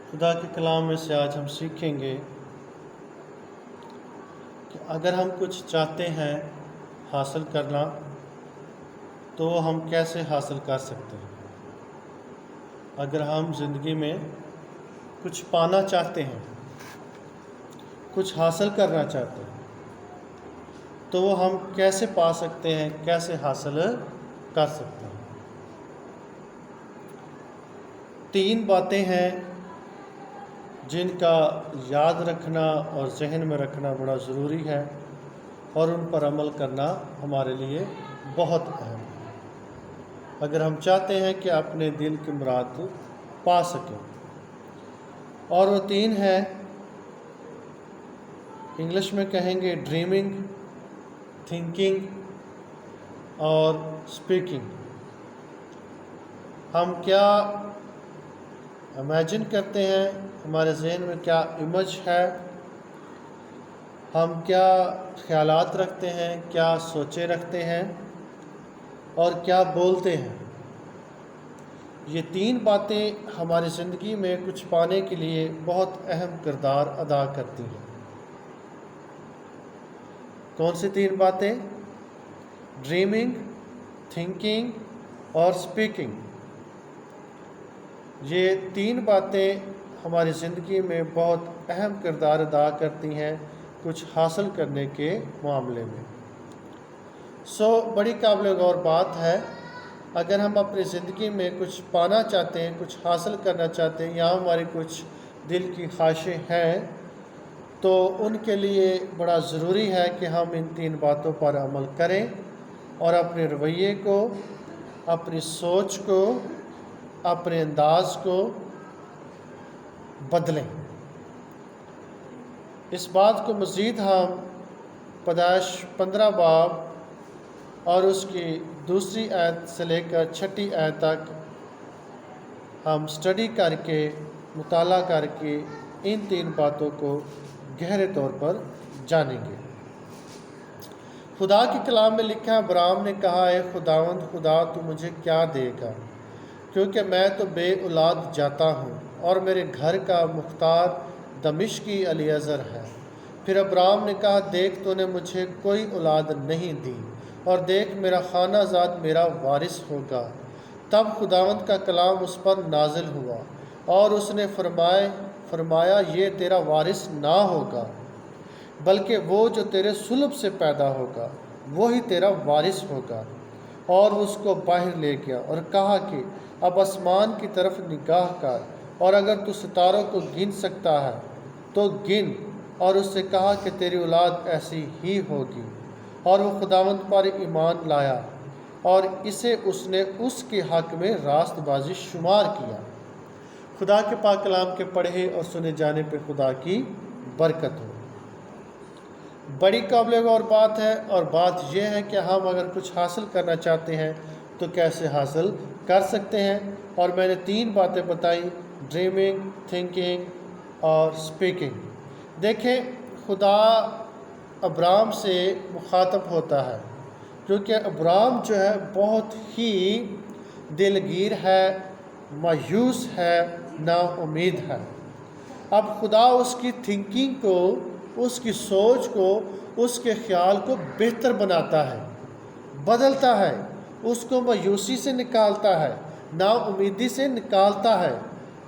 خدا کے کلام میں سے آج ہم سیکھیں گے کہ اگر ہم کچھ چاہتے ہیں حاصل کرنا تو وہ ہم کیسے حاصل کر سکتے ہیں۔ اگر ہم زندگی میں کچھ پانا چاہتے ہیں، کچھ حاصل کرنا چاہتے ہیں تو وہ ہم کیسے پا سکتے ہیں، کیسے حاصل کر سکتے ہیں۔ 3 باتیں ہیں جن کا یاد رکھنا اور ذہن میں رکھنا بڑا ضروری ہے اور ان پر عمل کرنا ہمارے لیے بہت اہم ہے اگر ہم چاہتے ہیں کہ اپنے دل کی مراد پا سکیں۔ اور وہ 3 ہیں، انگلش میں کہیں گے ڈریمنگ، تھنکنگ اور اسپیکنگ۔ ہم کیا امیجن کرتے ہیں، ہمارے ذہن میں کیا امیج ہے، ہم کیا خیالات رکھتے ہیں، کیا سوچیں رکھتے ہیں اور کیا بولتے ہیں۔ یہ 3 باتیں ہماری زندگی میں کچھ پانے کے لیے بہت اہم کردار ادا کرتی ہیں۔ کون سی 3 باتیں؟ ڈریمنگ، تھنکنگ اور اسپیکنگ۔ یہ 3 باتیں ہماری زندگی میں بہت اہم کردار ادا کرتی ہیں کچھ حاصل کرنے کے معاملے میں۔ بڑی قابل غور بات ہے، اگر ہم اپنی زندگی میں کچھ پانا چاہتے ہیں، کچھ حاصل کرنا چاہتے ہیں یا ہماری کچھ دل کی خواہشیں ہیں تو ان کے لیے بڑا ضروری ہے کہ ہم ان 3 باتوں پر عمل کریں اور اپنے رویے کو، اپنی سوچ کو، اپنے انداز کو بدلیں۔ اس بات کو مزید ہم پیدائش 15 باب اور اس کی 2 آیت سے لے کر 6 آیت تک ہم سٹڈی کر کے، مطالعہ کر کے ان 3 باتوں کو گہرے طور پر جانیں گے۔ خدا کے کلام میں لکھا ہے، ابراہیم نے کہا، اے خداوند خدا، تو مجھے کیا دے گا، کیونکہ میں تو بے اولاد جاتا ہوں اور میرے گھر کا مختار دمشقی الیعزر ہے۔ پھر ابراہیم نے کہا، دیکھ تو نے مجھے کوئی اولاد نہیں دی اور دیکھ میرا خانہ زاد میرا وارث ہوگا۔ تب خداوند کا کلام اس پر نازل ہوا اور اس نے فرمایا یہ تیرا وارث نہ ہوگا بلکہ وہ جو تیرے صلب سے پیدا ہوگا وہی تیرا وارث ہوگا۔ اور اس کو باہر لے گیا اور کہا کہ اب آسمان کی طرف نگاہ کر اور اگر تو ستاروں کو گن سکتا ہے تو گن، اور اس سے کہا کہ تیری اولاد ایسی ہی ہوگی۔ اور وہ خداوند پر ایمان لایا اور اسے اس نے اس کے حق میں راست بازی شمار کیا۔ خدا کے پاک کلام کے پڑھے اور سنے جانے پہ خدا کی برکت ہو۔ بڑی قابل غور بات ہے، اور بات یہ ہے کہ ہم اگر کچھ حاصل کرنا چاہتے ہیں تو کیسے حاصل کر سکتے ہیں۔ اور میں نے 3 باتیں بتائی، ڈریمنگ، تھنکنگ اور اسپیکنگ۔ دیکھیں، خدا ابراہیم سے مخاطب ہوتا ہے کیونکہ ابراہیم جو ہے بہت ہی دلگیر ہے، مایوس ہے، نا امید ہے۔ اب خدا اس کی تھنکنگ کو، اس کی سوچ کو، اس کے خیال کو بہتر بناتا ہے، بدلتا ہے، اس کو مایوسی سے نکالتا ہے، نا امیدی سے نکالتا ہے،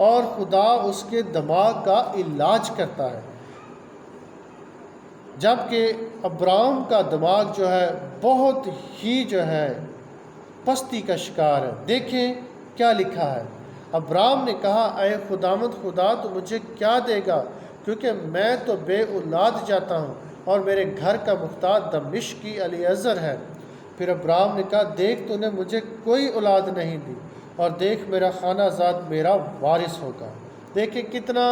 اور خدا اس کے دماغ کا علاج کرتا ہے۔ جبکہ ابراہیم کا دماغ جو ہے بہت ہی جو ہے پستی کا شکار ہے۔ دیکھیں کیا لکھا ہے، ابراہیم نے کہا، اے خداوند خدا، تو مجھے کیا دے گا، کیونکہ میں تو بے اولاد جاتا ہوں اور میرے گھر کا مختار دمشقی الیعزر ہے۔ پھر ابراہیم نے کہا، دیکھ تو نے مجھے کوئی اولاد نہیں دی اور دیکھ میرا خانہ زاد میرا وارث ہوگا۔ دیکھیں کتنا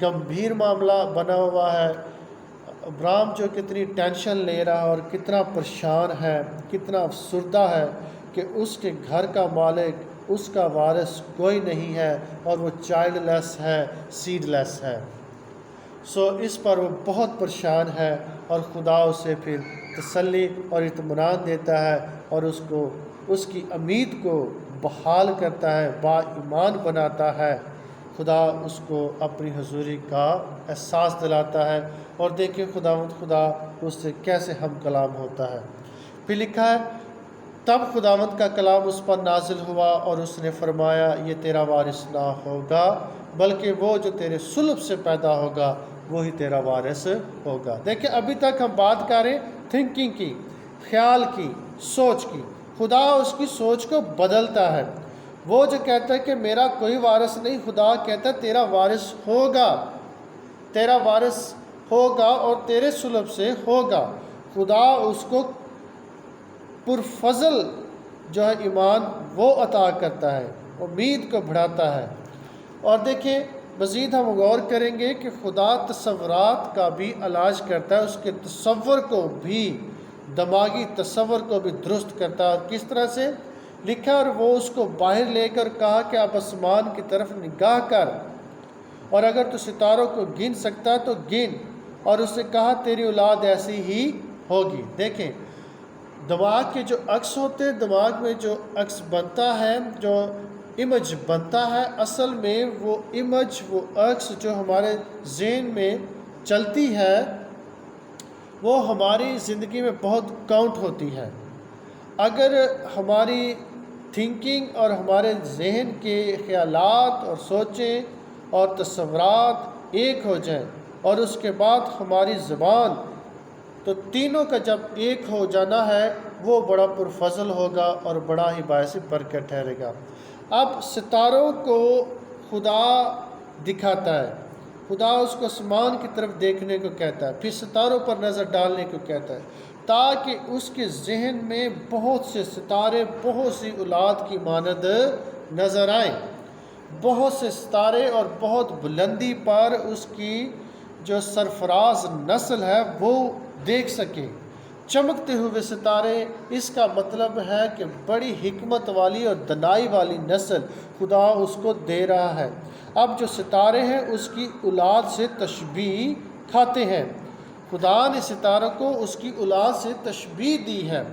گمبھیر معاملہ بنا ہوا ہے، ابراہیم جو کتنی ٹینشن لے رہا ہے اور کتنا پریشان ہے، کتنا افسردہ ہے کہ اس کے گھر کا مالک، اس کا وارث کوئی نہیں ہے اور وہ چائلڈ لیس ہے، سیڈ لیس ہے۔ اس پر وہ بہت پریشان ہے، اور خدا اسے پھر تسلی اور اطمینان دیتا ہے اور اس کی امید کو بحال کرتا ہے، با ایمان بناتا ہے۔ خدا اس کو اپنی حضوری کا احساس دلاتا ہے، اور دیکھیں خدا اس سے کیسے ہم کلام ہوتا ہے۔ پھر لکھا ہے تب خداوند کا کلام اس پر نازل ہوا اور اس نے فرمایا یہ تیرا وارث نہ ہوگا، بلکہ وہ جو تیرے صلب سے پیدا ہوگا وہی تیرا وارث ہوگا۔ دیکھیں ابھی تک ہم بات کریں تھنکنگ کی، خیال کی، سوچ کی۔ خدا اس کی سوچ کو بدلتا ہے۔ وہ جو کہتا ہے کہ میرا کوئی وارث نہیں، خدا کہتا ہے تیرا وارث ہوگا، تیرا وارث ہوگا اور تیرے صلب سے ہوگا۔ خدا اس کو پرفضل جو ہے ایمان وہ عطا کرتا ہے، امید کو بڑھاتا ہے۔ اور دیکھیں مزید ہم غور کریں گے کہ خدا تصورات کا بھی علاج کرتا ہے، اس کے تصور کو بھی، دماغی تصور کو بھی درست کرتا ہے۔ اور کس طرح سے لکھا، اور وہ اس کو باہر لے کر کہا کہ اب آسمان کی طرف نگاہ کر، اور اگر تو ستاروں کو گن سکتا تو گن، اور اس سے کہا تیری اولاد ایسی ہی ہوگی۔ دیکھیں دماغ کے جو عکس ہوتے ہیں، دماغ میں جو عکس بنتا ہے، جو امیج بنتا ہے، اصل میں وہ امیج، وہ عکس جو ہمارے ذہن میں چلتی ہے وہ ہماری زندگی میں بہت کاؤنٹ ہوتی ہے۔ اگر ہماری تھنکنگ اور ہمارے ذہن کے خیالات اور سوچیں اور تصورات ایک ہو جائیں، اور اس کے بعد ہماری زبان، تو تینوں کا جب ایک ہو جانا ہے وہ بڑا پرفضل ہوگا اور بڑا ہی باعث برکت ٹھہرے گا۔ اب ستاروں کو خدا دکھاتا ہے، خدا اس کو آسمان کی طرف دیکھنے کو کہتا ہے، پھر ستاروں پر نظر ڈالنے کو کہتا ہے، تاکہ اس کے ذہن میں بہت سے ستارے بہت سی اولاد کی مانند نظر آئیں، بہت سے ستارے اور بہت بلندی پر اس کی جو سرفراز نسل ہے وہ دیکھ سکے، چمکتے ہوئے ستارے۔ اس کا مطلب ہے کہ بڑی حکمت والی اور دانائی والی نسل خدا اس کو دے رہا ہے۔ اب جو ستارے ہیں اس کی اولاد سے تشبیہ کھاتے ہیں، خدا نے ستاروں کو اس کی اولاد سے تشبیہ دی ہے۔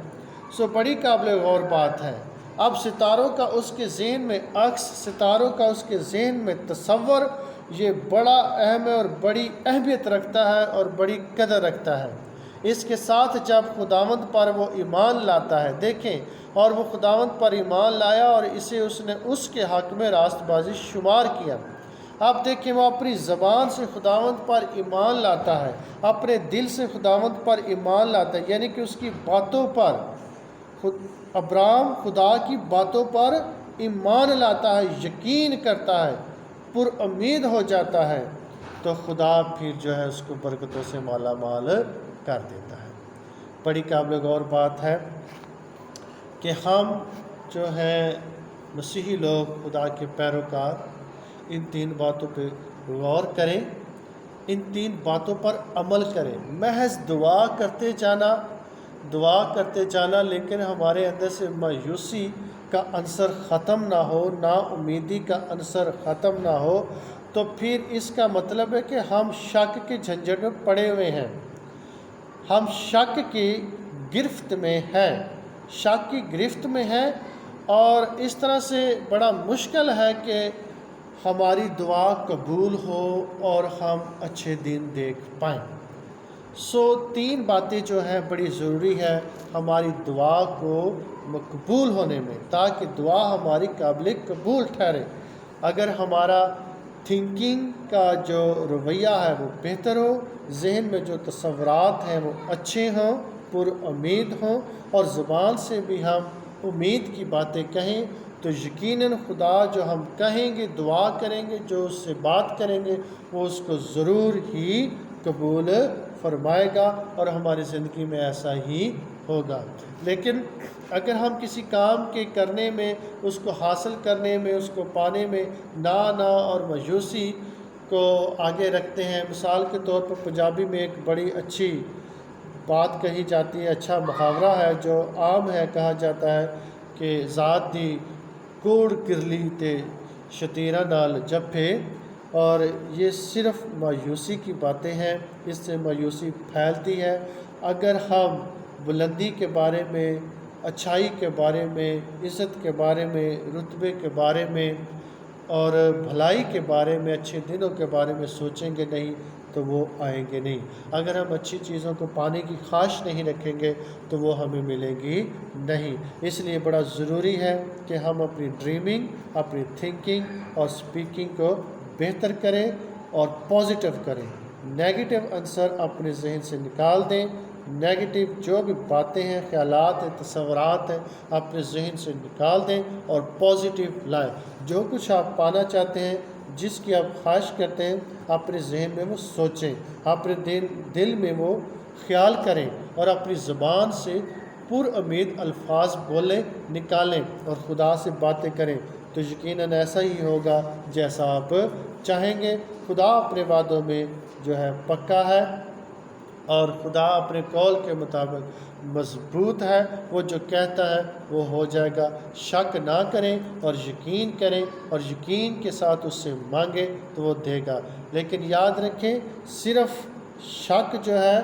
بڑی قابل غور بات ہے۔ اب ستاروں کا اس کے ذہن میں عکس، ستاروں کا اس کے ذہن میں تصور، یہ بڑا اہم ہے اور بڑی اہمیت رکھتا ہے اور بڑی قدر رکھتا ہے۔ اس کے ساتھ جب خداوند پر وہ ایمان لاتا ہے، دیکھیں، اور وہ خداوند پر ایمان لایا اور اسے اس نے اس کے حق میں راست بازی شمار کیا۔ اب دیکھیں وہ اپنی زبان سے خداوند پر ایمان لاتا ہے، اپنے دل سے خداوند پر ایمان لاتا ہے، یعنی کہ اس کی باتوں پر، ابراہیم خدا کی باتوں پر ایمان لاتا ہے، یقین کرتا ہے، پر امید ہو جاتا ہے، تو خدا پھر جو ہے اس کو برکتوں سے مالا مال کر دیتا ہے۔ بڑی قابل غور بات ہے کہ ہم جو ہے مسیحی لوگ، خدا کے پیروکار، ان تین باتوں پہ غور کریں، ان تین باتوں پر عمل کریں۔ محض دعا کرتے جانا لیکن ہمارے اندر سے مایوسی کا عنصر ختم نہ ہو، نا امیدی کا عنصر ختم نہ ہو، تو پھر اس کا مطلب ہے کہ ہم شک کے جھنجٹ میں پڑے ہوئے ہیں، ہم شک کی گرفت میں ہیں، شک کی گرفت میں ہیں، اور اس طرح سے بڑا مشکل ہے کہ ہماری دعا قبول ہو اور ہم اچھے دن دیکھ پائیں۔ تین باتیں جو ہیں بڑی ضروری ہے ہماری دعا کو مقبول ہونے میں، تاکہ دعا ہماری قابل قبول ٹھہرے۔ اگر ہمارا تھنکنگ کا جو رویہ ہے وہ بہتر ہو، ذہن میں جو تصورات ہیں وہ اچھے ہوں، پر امید ہوں، اور زبان سے بھی ہم امید کی باتیں کہیں، تو یقیناً خدا جو ہم کہیں گے، دعا کریں گے، جو اس سے بات کریں گے، وہ اس کو ضرور ہی قبول فرمائے گا، اور ہماری زندگی میں ایسا ہی ہوگا۔ لیکن اگر ہم کسی کام کے کرنے میں، اس کو حاصل کرنے میں، اس کو پانے میں نا اور مایوسی کو آگے رکھتے ہیں، مثال کے طور پر پنجابی میں ایک بڑی اچھی بات کہی جاتی ہے، اچھا محاورہ ہے جو عام ہے، کہا جاتا ہے کہ ذات دی کوڑ کرلی تے شتیرہ نال جپے، اور یہ صرف مایوسی کی باتیں ہیں، اس سے مایوسی پھیلتی ہے۔ اگر ہم بلندی کے بارے میں، اچھائی کے بارے میں، عزت کے بارے میں، رتبے کے بارے میں اور بھلائی کے بارے میں، اچھے دنوں کے بارے میں سوچیں گے نہیں تو وہ آئیں گے نہیں۔ اگر ہم اچھی چیزوں کو پانے کی خواہش نہیں رکھیں گے تو وہ ہمیں ملیں گی نہیں۔ اس لیے بڑا ضروری ہے کہ ہم اپنی ڈریمنگ، اپنی تھنکنگ اور سپیکنگ کو بہتر کریں اور پازیٹیو کریں۔ نیگیٹو عنصر اپنے ذہن سے نکال دیں۔ نیگیٹو جو بھی باتیں ہیں، خیالات ہیں، تصورات ہیں، اپنے ذہن سے نکال دیں اور پازیٹیو لائیں۔ جو کچھ آپ پانا چاہتے ہیں، جس کی آپ خواہش کرتے ہیں، اپنے ذہن میں وہ سوچیں، اپنے دل میں وہ خیال کریں اور اپنی زبان سے پر امید الفاظ بولیں، نکالیں اور خدا سے باتیں کریں تو یقیناً ایسا ہی ہوگا جیسا آپ چاہیں گے۔ خدا اپنے وعدوں میں جو ہے پکا ہے اور خدا اپنے قول کے مطابق مضبوط ہے۔ وہ جو کہتا ہے وہ ہو جائے گا۔ شک نہ کریں اور یقین کریں اور یقین کے ساتھ اس سے مانگیں تو وہ دے گا۔ لیکن یاد رکھیں، صرف شک جو ہے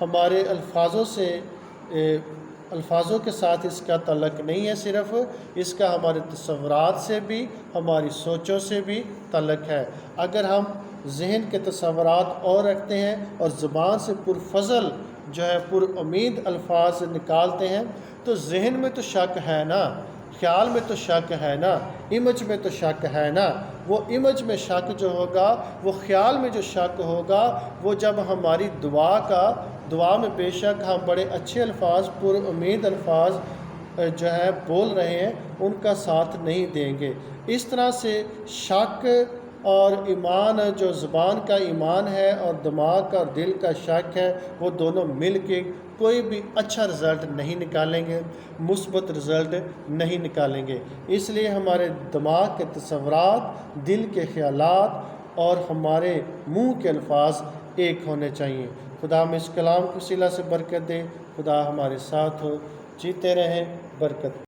ہمارے الفاظوں کے ساتھ اس کا تعلق نہیں ہے، صرف اس کا ہمارے تصورات سے بھی، ہماری سوچوں سے بھی تعلق ہے۔ اگر ہم ذہن کے تصورات اور رکھتے ہیں اور زبان سے پرفضل جو ہے پر امید الفاظ نکالتے ہیں تو ذہن میں تو شک ہے نا، خیال میں تو شک ہے نا، امیج میں تو شک ہے نا۔ وہ امیج میں شک جو ہوگا، وہ خیال میں جو شک ہوگا، وہ جب ہماری دعا میں بے شک ہم بڑے اچھے الفاظ، پر امید الفاظ جو ہے بول رہے ہیں، ان کا ساتھ نہیں دیں گے۔ اس طرح سے شک اور ایمان، جو زبان کا ایمان ہے اور دماغ کا اور دل کا شک ہے، وہ دونوں مل کے کوئی بھی اچھا رزلٹ نہیں نکالیں گے، مثبت رزلٹ نہیں نکالیں گے۔ اس لیے ہمارے دماغ کے تصورات، دل کے خیالات اور ہمارے منہ کے الفاظ ایک ہونے چاہیے۔ خدا ہم اس کلام کو صلہ سے برکت دے۔ خدا ہمارے ساتھ ہو، جیتے رہیں، برکت